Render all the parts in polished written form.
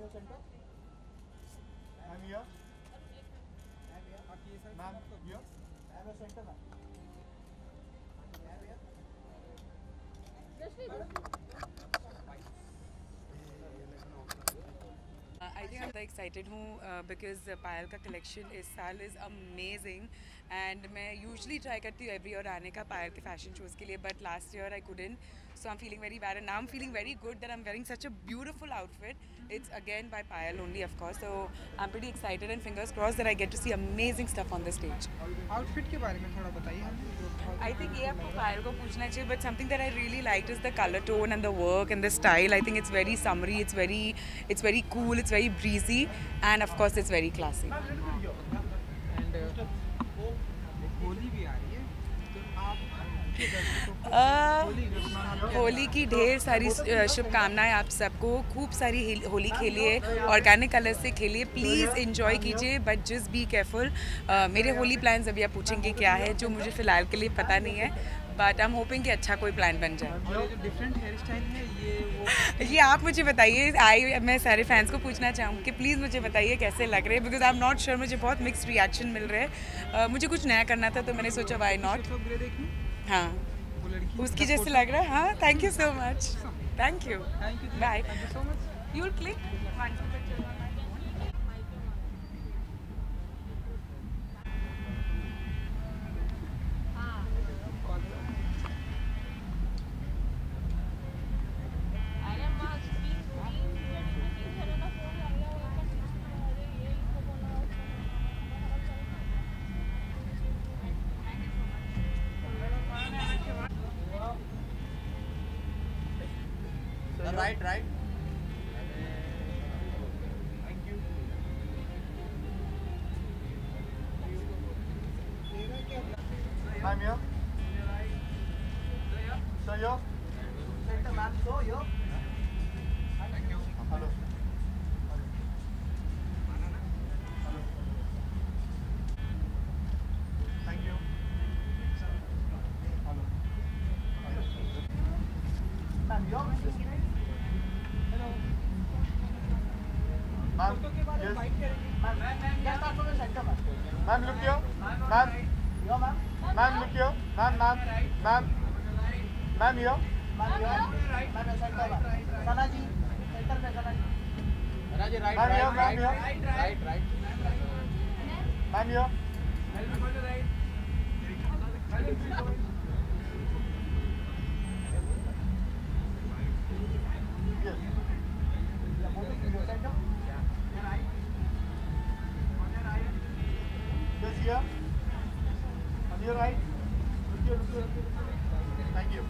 Ma'am here. Ma'am here. I think I'm excited हूँ because पायल का collection इस साल is amazing and मैं usually try करती हूँ every year आने का पायल के fashion shows के लिए, but last year I couldn't, so I'm feeling very bad and now I'm feeling very good that I'm wearing such a beautiful outfit. It's again by Payal only, of course, so I'm pretty excited and fingers crossed that I get to see amazing stuff on the stage. Outfit के बारे में थोड़ा बताइए। I think ये आपको पायल को पूछना चाहिए, but something that I really liked is the color tone and the work and the style. I think it's very summery, it's very cool, it's very breezy, and of course it's very classy. And Holi भी आ रही है तो आप होली की ढेर सारी शुभकामनाएं आप सबको। खूब सारी होली खेलिए, ऑर्गेनिक कलर से खेलिए, प्लीज़ एंजॉय कीजिए, बट जस्ट बी केयरफुल। मेरे होली प्लान्स अभी आप पूछेंगे क्या है, जो मुझे फ़िलहाल के लिए पता नहीं है, बट आई एम होपिंग कि अच्छा कोई प्लान बन जाए। और ये जो डिफरेंट हेयर स्टाइल है ये आप मुझे बताइए। मैं सारे फैंस को पूछना चाहूँगी कि प्लीज़ मुझे बताइए कैसे लग रहे हैं, because I am not sure. मुझे बहुत मिक्स्ड रिएक्शन मिल रहे हैं। मुझे कुछ नया करना था तो मैंने सोचा वाई नॉट। हाँ, उसकी जैसे लग रहा है। हाँ, thank you so much. Thank you, bye. You will click Right. Thank you. I'm here. So here. Ma'am, so here. Thank you. Hello. Thank you. Hello. Ma'am, here. Ma'am, yes. Ma'am, look here. Ma'am. Ma'am, look here. Ma'am. Ma'am, here. Ma'am, here. Yes, here. On your right. Look here. Thank you.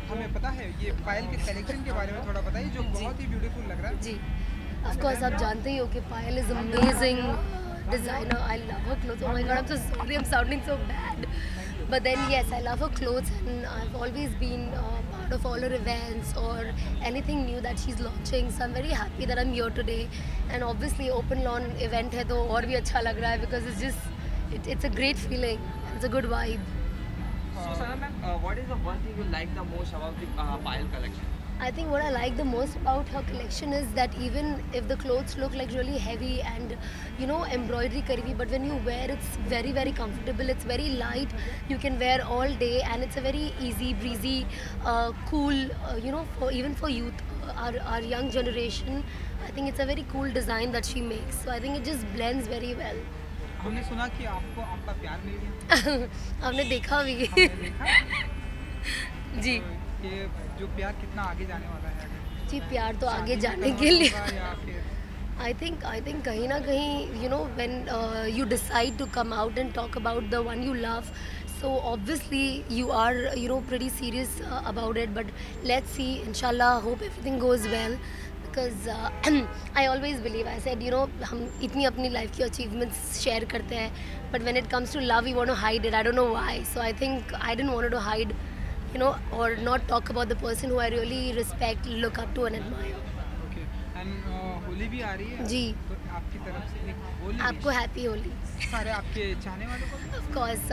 हमें पता है ये पायल के collection के बारे में थोड़ा बताइए, जो बहुत ही ब्यूटीफुल लग रहा है। जी, ऑफ कोर्स आप जानते ही हो कि Payal is amazing designer. I love her clothes. Oh my God, I am so sorry, I am sounding so bad, but then yes, I love her clothes and I've always been part of all her events or anything new that she's launching, so I'm very happy that I'm here today. And obviously open lawn event है तो और भी अच्छा लग रहा है because it's just it's a great feeling, it's a good vibe. So Sana ma'am, what is the one thing you like the most about the Payal collection? I think what I like the most about her collection is that even if the clothes look like really heavy and you know embroidery kari hui, but when you wear it's very very comfortable, it's very light, you can wear all day and it's a very easy breezy cool you know, for even for youth, our young generation. I think it's a very cool design that she makes, so I think it just blends very well. हमने सुना कि आपको आपका प्यार मिल गया। आपने देखा भी? जी, तो ये जो प्यार कितना आगे जाने वाला है? जी, प्यार तो आगे जाने के लिए या फिर I think कहीं ना कहीं you know when you decide to come out and talk about the one you love, so obviously you are you know pretty serious about it, but let's see, inshallah, hope everything goes well because I always believe, I said you know हम इतनी अपनी life की achievements share करते हैं, but when it comes to love we want to hide it. I don't know why, so I think I didn't want to hide you know or not talk about the person who I really respect, look up to and admire. Okay. And Holi Holi भी आ रही है जी। तो आपकी तरफ से एक होली आपको happy Holi. सारे आपके चाहने वालों को भी? ऑफ कोर्स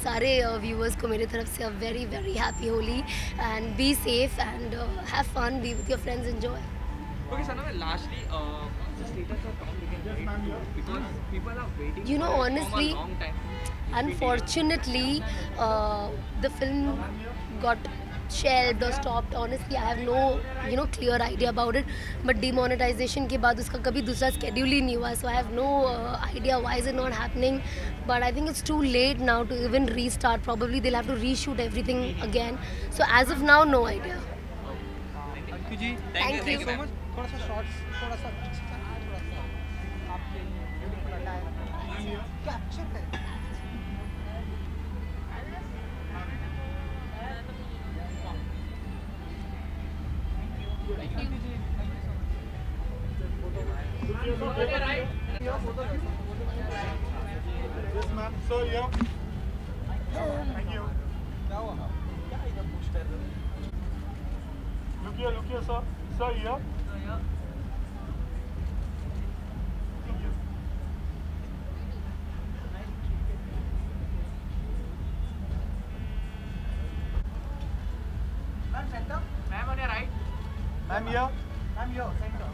सारे व्यूअर्स को मेरी तरफ से a very very happy Holi and be safe and have fun, be with your friends, enjoy. Okay, Sanam, lastly, the status of Tom, Dick and Harry, because people are waiting You know, for it honestly, from a long time. Unfortunately, the film got shelved or stopped. Honestly, I have no clear idea about it. But demonetization के बाद उसका कभी दूसरा schedule ही नहीं हुआ. So I have no idea why is it not happening. But I think it's too late now to even restart. Probably they'll have to reshoot everything again. So as of now, no idea. Anku ji Thank you. so much. थोड़ा सा shorts थोड़ा सा आपके beautiful attire capture है। Yes, ma'am. So, yeah. Thank you. क्या हुआ? क्या इधर पुश कर रहे हो? Look here, sir. Sir, here. Thank you. Ma'am centre. Ma'am, on your right. Ma'am, here. Ma'am yo centre.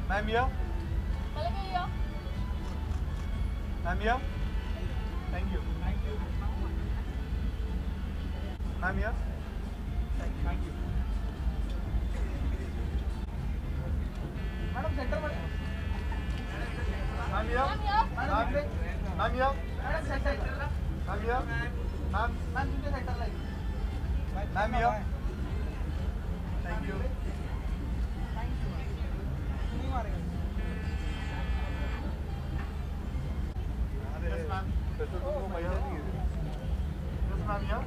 Ma'am, here. Ma'am, here. Thank you. Ma'am, here. Thank you. Madam centre में। Ma'am, here. Ma'am, ma'am, here. Madam centre. Ma'am, here. Ma'am, ma'am तुझे centre like. ma'am, here. Thank you. नहीं मारेगा। Yes, ma'am. Yes, ma'am, here.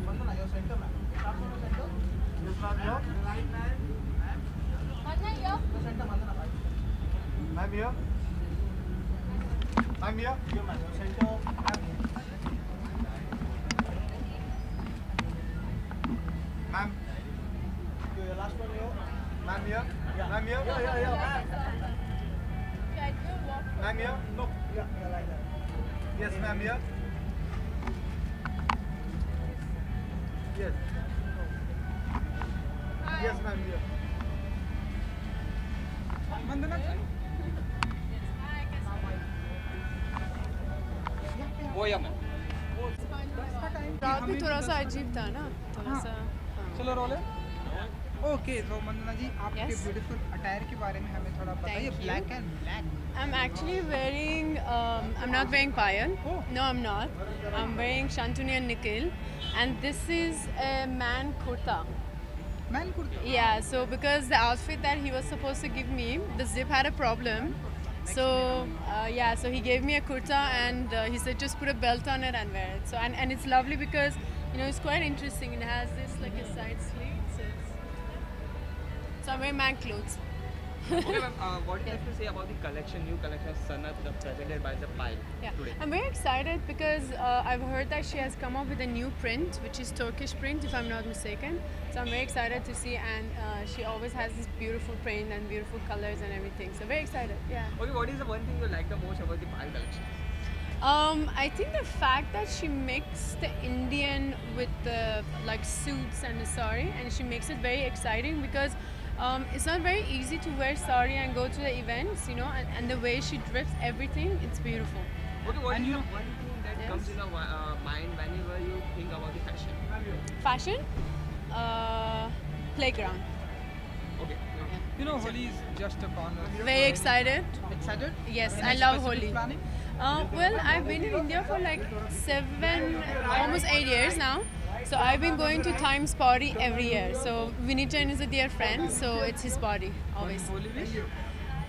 बंद ना यो centre में। आप लोग centre. Yes, ma'am, here. तो सेंटर बंद ना भाई। Ma'am, here. Ma'am, here. Yo ma'am centre. Ma'am. Yo last one yo. Ma'am, here. Ma'am, here. Ma'am, here. No. या like that. Yes, ma'am, here. Yes. Yes, ma'am, here. बंद ना। वो या ma'am. रात भी थोड़ा सा अजीब था ना, थोड़ा हाँ। सा। चलो रोले। ओके तो वंदना जी आपके Yes. ब्यूटीफुल अटायर के बारे में हमें थोड़ा बताइए। Thank you. Black and black. I'm actually wearing, I'm not wearing payal. Oh. No, I'm not. I'm wearing Shantuni and Nikhil. And this is a man kurta. Man kurta. Yeah, so because the outfit that he was supposed to give me, the zip had a problem. So, so he gave me a kurta and he said just put a belt on it and wear it. So, and it's lovely because, it's quite interesting. It has this like a side sleeve. So I'm wearing man clothes. Okay, ma'am, what do you have to say about the collection, new collection of Sanat presented by the Pile Yeah, today? I'm very excited because I've heard that she has come up with a new print, which is Turkish print, if I'm not mistaken. So I'm very excited to see, and she always has this beautiful print and beautiful colors and everything. So very excited, yeah. Okay, what is the one thing you like the most about the Pile collection? I think the fact that she mixed the Indian with the like suits and the sari, and she makes it very exciting because it's not very easy to wear sari and go to the events, and the way she drifts everything, it's beautiful. Okay, what And is you- the one thing that Yes. comes in your mind whenever you think about the fashion? Fashion, playground. Okay. Holi is just a corner. Very excited. Excited? Yes, Any I love specific Holi. planning? Well, I've been in India for like 7, almost 8 years now. So I've been going to Times party every year. So Vinit Jain is a dear friend, so it's his party always. Holi wish?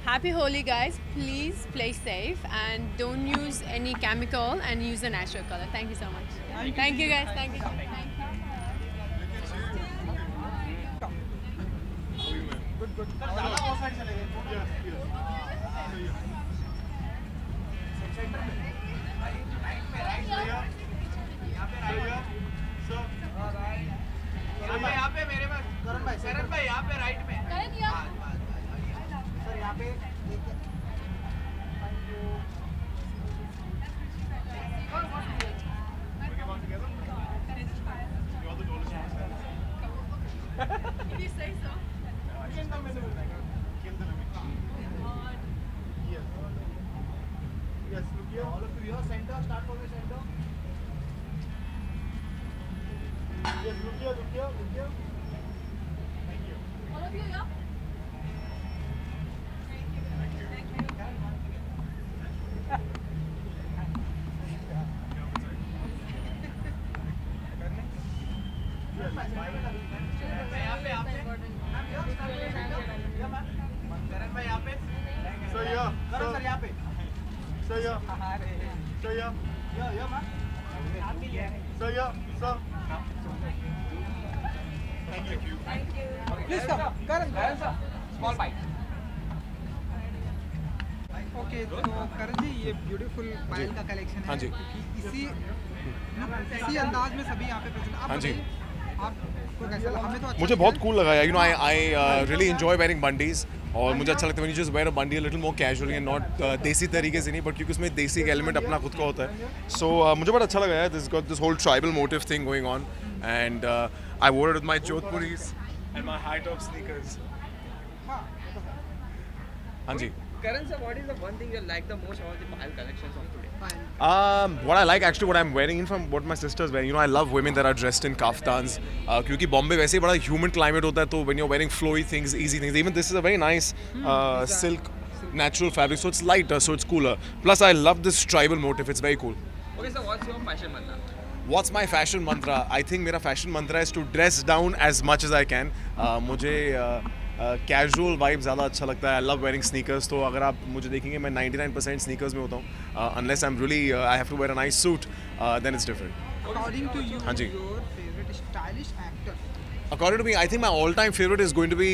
Happy Holi, guys. Please play safe and don't use any chemical and use a natural color. Thank you so much. Thank you, guys. Thank you. Good, good. Yes, yes. करण भाई यहाँ पे right में। here, center, start from the center. Yes, look here, look here, look here. Thank you. All of you, yeah? So here, so here, so here, so here, so. Thank you. Please come. Karan, sir. Small bite. Okay तो करण जी ये beautiful पायल का collection है हाँ जी। क्योंकि इसी अंदाज में सभी यहाँ पे प्रेजेंट आप हाँ जी। बताइए, आपको कैसा लगा? हमें तो अच्छा मुझे बहुत कूल लगा यार, I really enjoy wearing bandis और मुझे अच्छा लगता है when you just wear a bandi little more casually and not desi तरीके से नहीं, बट क्योंकि उसमें देसी एक एलिमेंट अपना खुद का होता है। सो मुझे बड़ा अच्छा लगा यार, this got this whole tribal motif thing going on and I wore it with my jodhpuris and my high top sneakers. हाँ जी। Karan sir, what is the one thing you like the most about the Payal collections of today? What I like actually what I'm wearing in from what my sisters wear. You know, I love women that are dressed in kaftans. क्योंकि बॉम्बे वैसे ही बड़ा humid climate होता है, तो when you're wearing flowy things, easy things. Even this is a very nice silk natural fabric, so it's lighter, so it's cooler. Plus, I love this tribal motif. It's very cool. Okay, so what's your fashion mantra? What's my fashion mantra? I think मेरा fashion mantra is to dress down as much as I can. मुझे casual vibe ज़्यादा अच्छा लगता है। I love wearing sneakers, तो अगर आप मुझे देखेंगे मैं 99% स्नीकर्स में होता हूँ। Unless I am really I have to wear a nice suit, then it's different. According to you हाँ जी। Your favourite stylish actor? According to me, I think my all-time favorite is going to be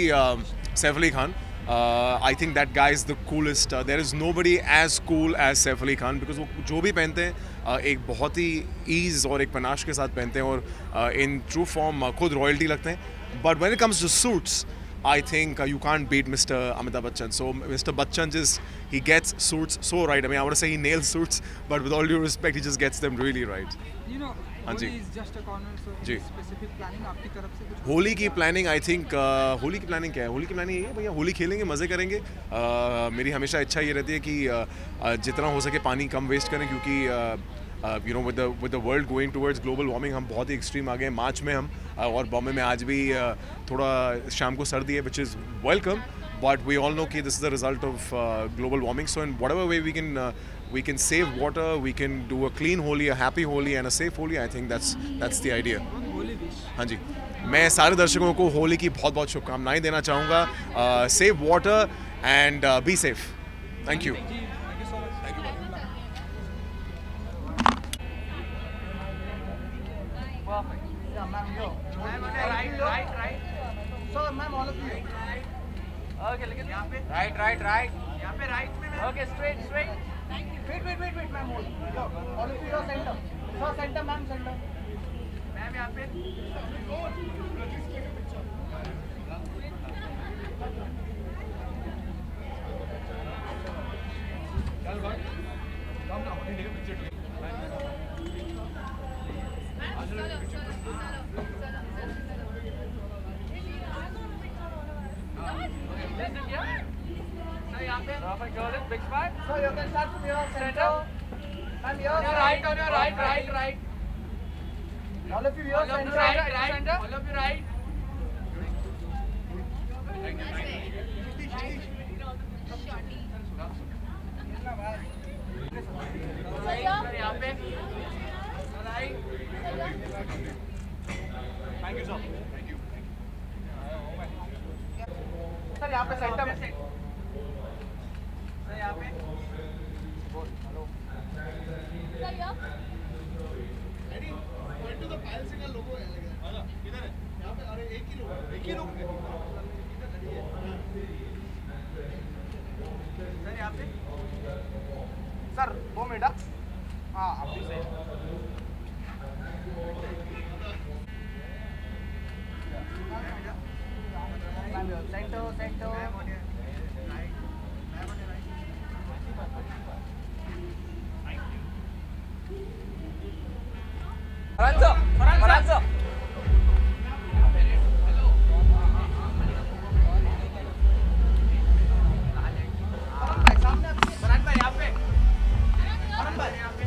Saif Ali Khan. I think that guy is the coolest. There is nobody as cool as Saif Ali Khan because वो जो भी पहनते हैं एक बहुत ही ease और एक panache के साथ पहनते हैं और इन ट्रू फॉर्म खुद रॉयल्टी लगते हैं। But when it comes to suits, I think you can't beat Mr. Amitabh Bachchan. So Mr. Bachchan he gets suits so right. I mean, I want to say he nails suits, but with all due respect, he just gets them really right. You know, हाँ जी। Holi is just a corner, so ji. specific planning आपकी तरफ से कुछ? होली की planning I think Holi की planning क्या है? होली की प्लानिंग ये है भैया, होली खेलेंगे, मज़े करेंगे। मेरी हमेशा इच्छा ये रहती है कि जितना हो सके पानी कम वेस्ट करें, क्योंकि you know with the world going towards global warming हम बहुत ही एक्सट्रीम आ गए हैं। मार्च में हम और बॉम्बे में आज भी थोड़ा शाम को सर्दी है, which is welcome, but we all know कि this is the result of global warming. So in whatever way we can save water, we can do a clean Holi, a happy Holi and a safe Holi. I think that's the idea. Holi wish. हाँ जी, मैं सारे दर्शकों को होली की बहुत बहुत शुभकामनाएं देना चाहूँगा। Save water and be safe. Thank you. Right. So, ma'am, all of you. Okay, look at यहाँ पे. Right. यहाँ पे right में. Okay, straight. Wait, ma'am, hold. Yo, all of you, your center. So, center, ma'am, center. Ma'am यहाँ पे. Big spot. So, you can start from your center. Ma'am, your On your right. All of you, your center. Right. All of you right. Sir, yeah? यहाँ पे. Right. Thank you, sir. Thank you. Sir, यहाँ पे center में. Sir यहाँ पे. Sir, yeah? Sir यहाँ पे. Sir 2 minute. हाँ, आप भी सही। Center. Faranza. सामने। यहाँ पे।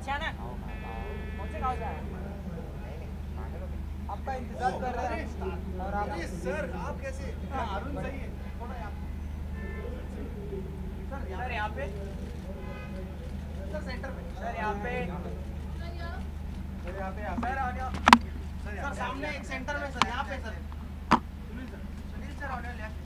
पीछे आना कौन से गाँव से आया आपका इंतजार कर रहे हैं और आप सर आप कैसे अरुण सही है थोड़ा सर यहाँ पे सर सेंटर में सर यहाँ पे सर यहाँ पे सर आ जाओ सर सामने एक सेंटर में सर यहाँ पे sir Sunil sir audio left